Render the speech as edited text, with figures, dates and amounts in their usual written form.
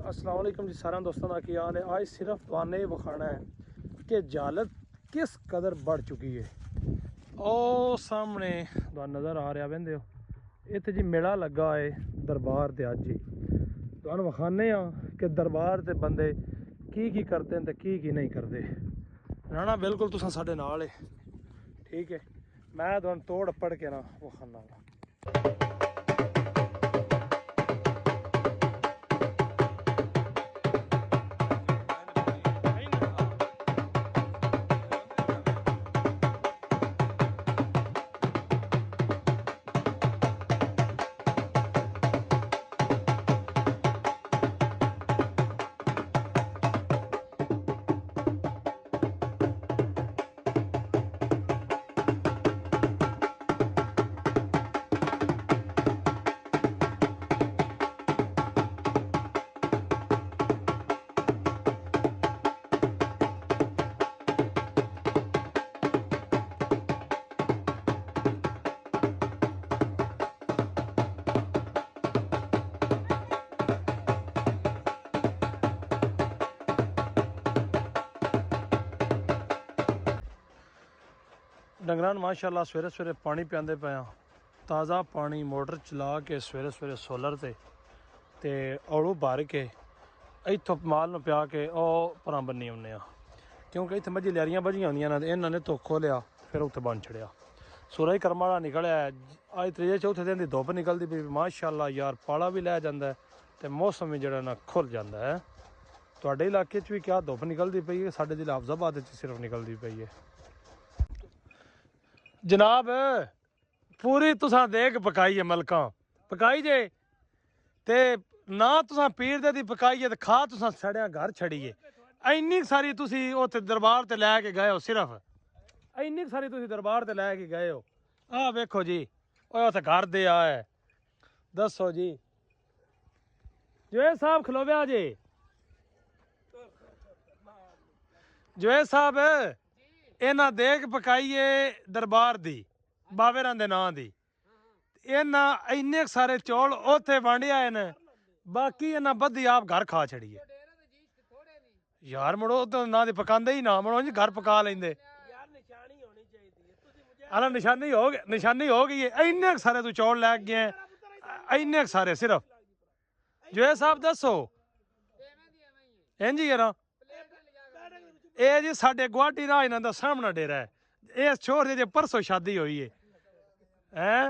अस्सलाम वालेकुम जी सारे दोस्तों का की हाल है। आज सिर्फ तुहाने विखाना है कि जालत किस कदर बढ़ चुकी है। ओ सामने तुहानू नज़र आ रहा वेंदे हो इत्थे जी मेला लगा है दरबार ते अज ही तुहानू विखाने कि दरबार ते बंदे की करते हैं ते की नहीं करते। राणा बिल्कुल तुसां साडे नाल है, ठीक है। मैं तुहानू तोड़ पढ़ के ना विखाना। डंगरां माशाअल्लाह सवेरे सवेरे पानी पियाते पे ताज़ा पानी मोटर चला के सवेरे सवेरे सोलर ते औलू भर के इतों माल नूं पिया के परां बन्नी आने क्योंकि इत्थे मझी लैरियां बजियां होंदियां ने इन्हां ने धुख खोलिया फिर उत्थे बन छड़िया। सूरज कर्म वाला निकलिया अज त्रीजे चौथे दिन की धुप्प निकलती पई माशाअल्लाह यार पाला भी लै जांदा ते मौसम भी जिहड़ा ना खुल जांदा है। तुहाडे इलाके च भी क्या धुप्प निकलती पई है? साडे जिला हाफजाबाद च सिर्फ निकलती पई है जनाब। पूरी तुसां देग पकाई है मलका पकाई जे ते ना तुसां पीर दे दी पकाई है ते खा तुसां सड़िया घर छड़िए। इन्नी सारी तुसी उत्थे दरबार ते लैके गए हो, सिर्फ इन्नी सारी तुसी दरबार ते लैके गए हो। आ वेखो जी उत्थे घर दे है दसो जी जुएद साहब खलोव्या जी। जुएद साहब इन्हां देग पकाई है दरबार दी बावे रां दे नां दी। इन्हां इन्ने सारे चौल उत्थे वंडे आए ने बाकी इन्हां बद्धी आप घर खा छड़िए यार। मुड़ो तो ना दी पकांदे ही ना मुड़ो घर पका लेंदे। अला निशानी हो गई है। इन्ने सारे तू चौल लै गए इन्ने सारे सिर्फ जुएद साहब दसो इंज ही है ना। ये जी साडे गुआढ़ी राह इन्हां दा सामना डेरा है। इस छोर जे परसों शादी हुई है हैं